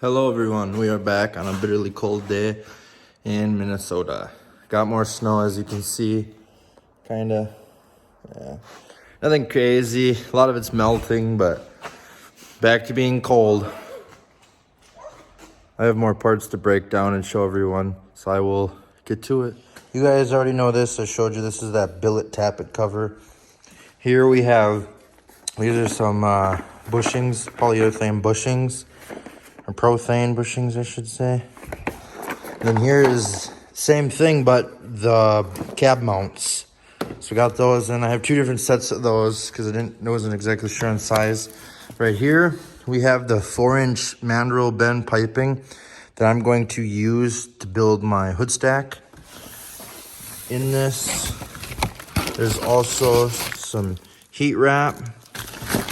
Hello everyone, we are back on a bitterly cold day in Minnesota. Got more snow as you can see, kinda, yeah. Nothing crazy, a lot of it's melting, but back to being cold. I have more parts to break down and show everyone, so I will get to it. You guys already know this, I showed you this is that billet tappet cover. Here we have, these are some bushings, polyurethane bushings. Or prothane bushings, I should say. And then here is same thing, but the cab mounts. So we got those, and I have two different sets of those because I wasn't exactly sure on size. Right here, we have the 4-inch mandrel bend piping that I'm going to use to build my hood stack. In this, there's also some heat wrap.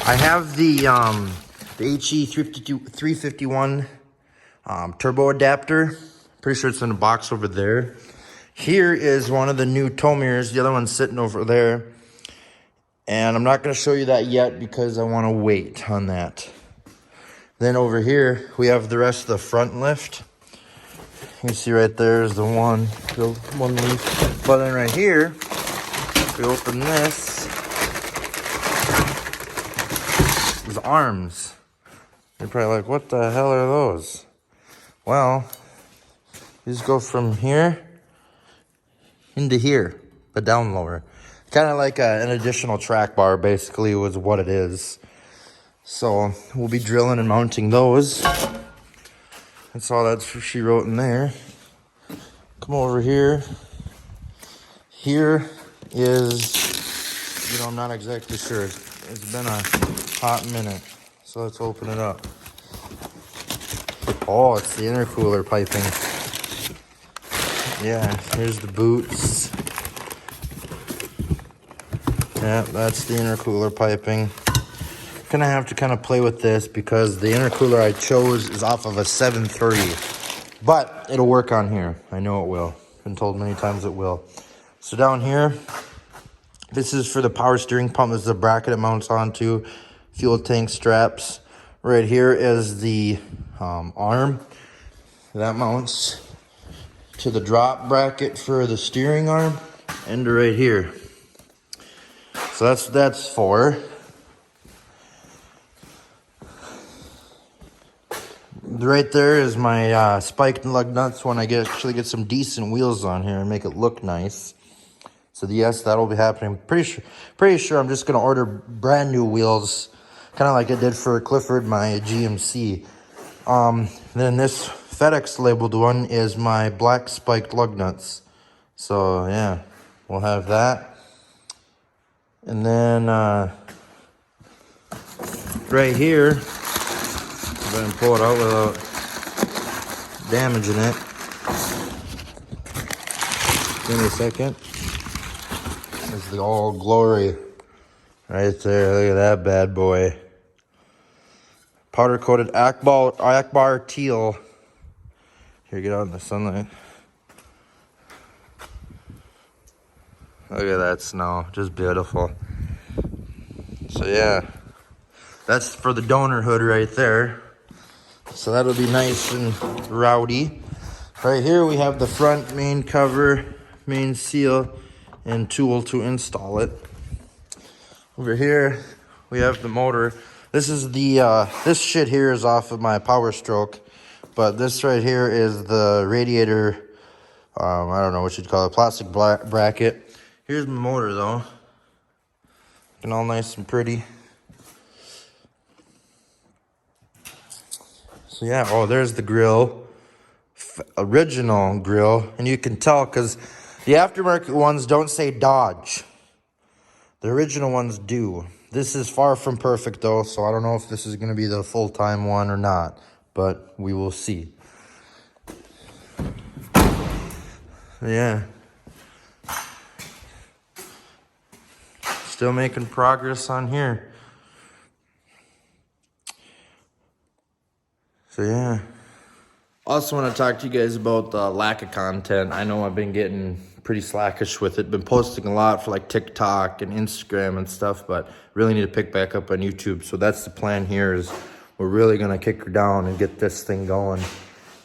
I have the HE 351 turbo adapter. Pretty sure it's in a box over there. Here is one of the new tow mirrors. The other one's sitting over there. And I'm not going to show you that yet because I want to wait on that. Then over here, we have the rest of the front lift. You can see right there is the one leaf. But then right here, if we open this, there's arms. You're probably like, what the hell are those? Well, these go from here into here, but down lower. Kind of like an additional track bar, basically, was what it is. So we'll be drilling and mounting those. That's all that's she wrote in there. Come over here. Here is, I'm not exactly sure. It's been a hot minute. So let's open it up. Oh, it's the intercooler piping. Yeah, here's the boots. Yeah, that's the intercooler piping. Gonna have to kind of play with this because the intercooler I chose is off of a 730. But it'll work on here. I know it will. Been told many times it will. So down here, this is for the power steering pump. This is the bracket it mounts onto. Fuel tank straps. Right here is the arm that mounts to the drop bracket for the steering arm, and right here. So that's 4. Right there is my spiked lug nuts when I actually get some decent wheels on here and make it look nice. So yes, that'll be happening. Pretty sure I'm just gonna order brand new wheels, kind of like I did for Clifford, my GMC. Then this FedEx labeled one is my black spiked lug nuts. So yeah, we'll have that. And then right here, I'm gonna pull it out without damaging it. Give me a second. There's the All Glory right there. Look at that bad boy. Powder coated Akbar teal. Here, get out in the sunlight. Look at that snow, just beautiful. So yeah, that's for the donor hood right there. So that'll be nice and rowdy. Right here we have the front main cover, main seal, and tool to install it. Over here we have the motor. This is the this shit here is off of my Power Stroke, but this right here is the radiator. I don't know what you'd call it, plastic bracket. Here's my motor though, looking all nice and pretty. So yeah, oh, there's the grill, original grill, and you can tell because the aftermarket ones don't say Dodge. The original ones do. This is far from perfect though, so I don't know if this is going to be the full-time one or not, but we will see. Yeah. Still making progress on here. So yeah. Also want to talk to you guys about the lack of content. I know I've been getting pretty slackish with it. Been posting a lot for like TikTok and Instagram and stuff, but really need to pick back up on YouTube. So that's the plan here is we're really gonna kick her down and get this thing going.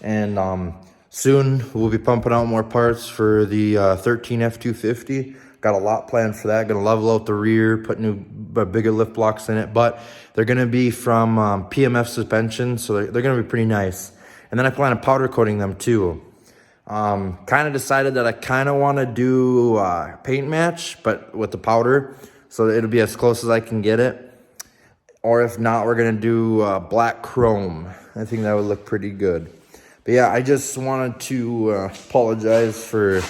And soon we'll be pumping out more parts for the 13 F250. Got a lot planned for that. Gonna level out the rear, put new bigger lift blocks in it, but they're gonna be from PMF suspension, so they're gonna be pretty nice. And then I plan on powder coating them too. Kind of decided that I kind of want to do paint match, but with the powder, so it'll be as close as I can get it. Or if not, we're gonna do black chrome. I think that would look pretty good. But yeah, I just wanted to apologize for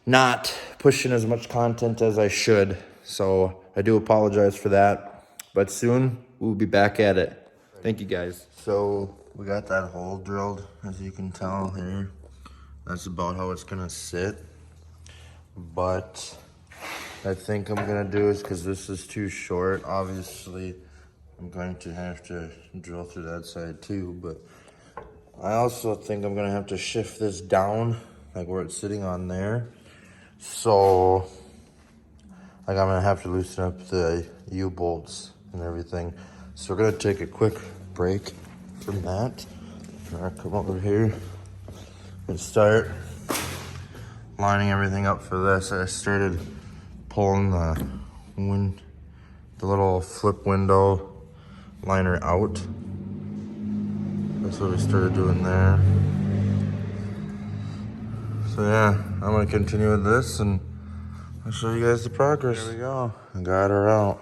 not pushing as much content as I should. So I do apologize for that. But soon we'll be back at it. Thank you guys. So we got that hole drilled, as you can tell here. That's about how it's gonna sit. But I think I'm gonna do is, because this is too short, obviously I'm going to have to drill through that side too, but I also think I'm gonna have to shift this down, like where it's sitting on there. So, like, I'm gonna have to loosen up the U-bolts and everything. So we're gonna take a quick break from that. I'm gonna come over here and start lining everything up for this. I started pulling the little flip window liner out. That's what we started doing there. So yeah, I'm gonna continue with this and I'll show you guys the progress. There we go. I got her out.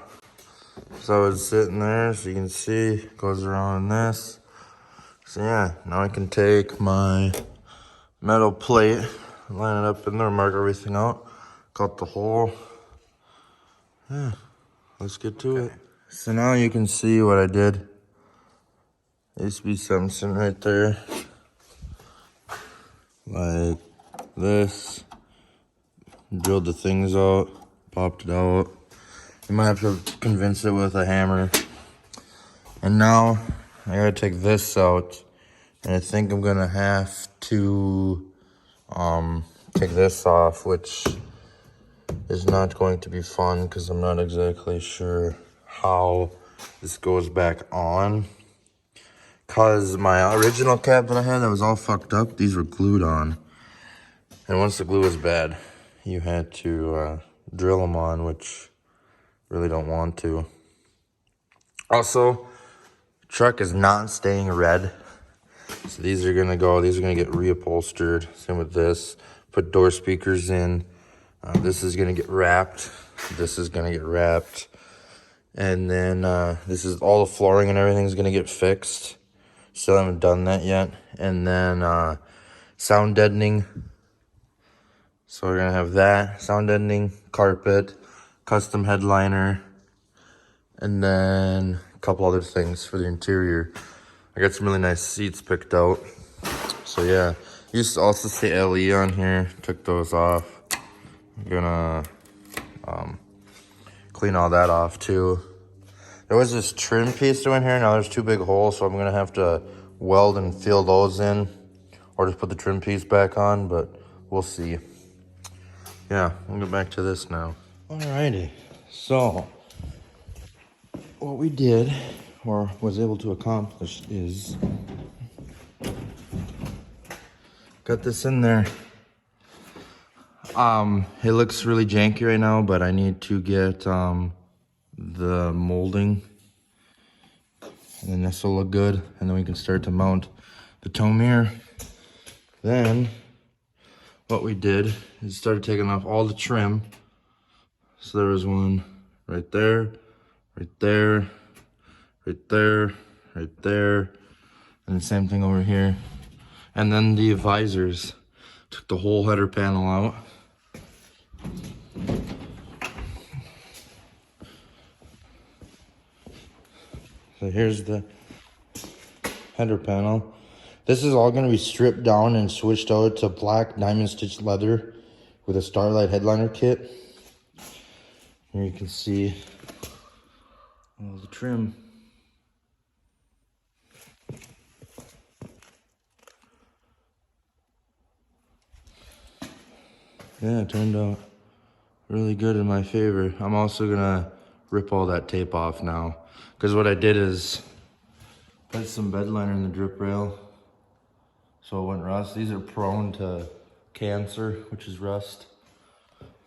So it's sitting there, so you can see it goes around this. So yeah, now I can take my metal plate, line it up in there, mark everything out, cut the hole. Yeah, let's get to it. So now you can see what I did. There used to be something right there, like this. Drilled the things out, popped it out. You might have to convince it with a hammer. And now I gotta take this out, and I think I'm gonna have to take this off, which is not going to be fun because I'm not exactly sure how this goes back on. Cause my original cap that I had that was all fucked up, these were glued on. And once the glue was bad, you had to drill them on, which really don't want to. Also, truck is not staying red. So these are gonna go, these are gonna get reupholstered. Same with this. Put door speakers in. This is gonna get wrapped. This is gonna get wrapped. And then this is all the flooring and everything is gonna get fixed. Still haven't done that yet. And then sound deadening. So we're gonna have that, sound deadening, carpet, custom headliner, and then a couple other things for the interior. I got some really nice seats picked out. So yeah, used to also say LE on here, took those off. I'm gonna clean all that off too. There was this trim piece to in here, now there's two big holes, so I'm gonna have to weld and fill those in, or just put the trim piece back on, but we'll see. Yeah, we'll get back to this now. Alrighty, so what we did, or was able to accomplish, is got this in there. It looks really janky right now, but I need to get the molding, and then this will look good, and then we can start to mount the tow mirror. Then what we did is started taking off all the trim. So there was one right there, right there, right there, right there, and the same thing over here. And then the visors. Took the whole header panel out. So here's the header panel. This is all going to be stripped down and switched out to black diamond stitched leather with a Starlight headliner kit. Here you can see all the trim. Yeah, it turned out really good in my favor. I'm also gonna rip all that tape off now, because what I did is Put some bed liner in the drip rail so it wouldn't rust. These are prone to cancer, which is rust.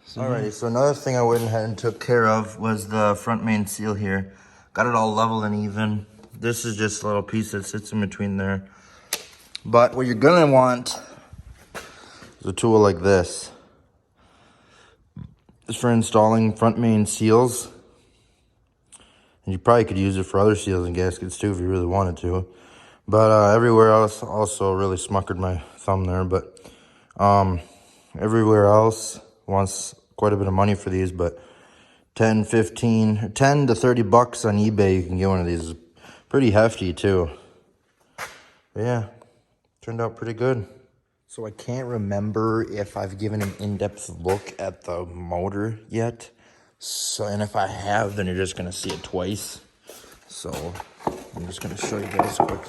So, alrighty, so another thing I went ahead and took care of was the front main seal here. Got it all level and even. This is just a little piece that sits in between there. But what you're gonna want is a tool like this. It's for installing front main seals. And you probably could use it for other seals and gaskets too if you really wanted to. But everywhere else, also really smuckered my thumb there. But everywhere else wants quite a bit of money for these. But 10 to 30 bucks on eBay, you can get one of these. Pretty hefty too. But yeah, turned out pretty good. So I can't remember if I've given an in-depth look at the motor yet. So, and if I have, then you're just gonna see it twice. So I'm just gonna show you guys quick.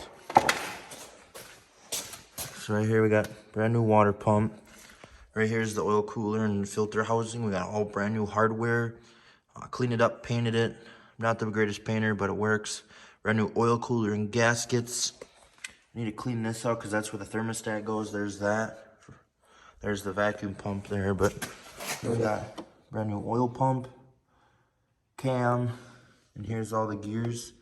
So right here we got brand new water pump. Right here's the oil cooler and filter housing. We got all brand new hardware. Cleaned it up, painted it. Not the greatest painter, but it works. Brand new oil cooler and gaskets. Need to clean this out because that's where the thermostat goes. There's that. There's the vacuum pump there, but we got brand new oil pump, cam, and here's all the gears.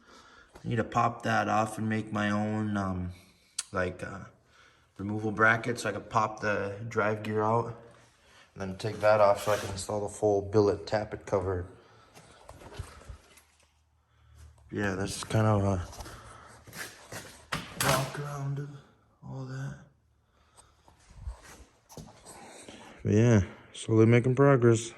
I need to pop that off and make my own removal bracket so I can pop the drive gear out and then take that off so I can install the full billet tappet cover. Yeah, that's kind of a walk around of all that. But yeah, slowly making progress.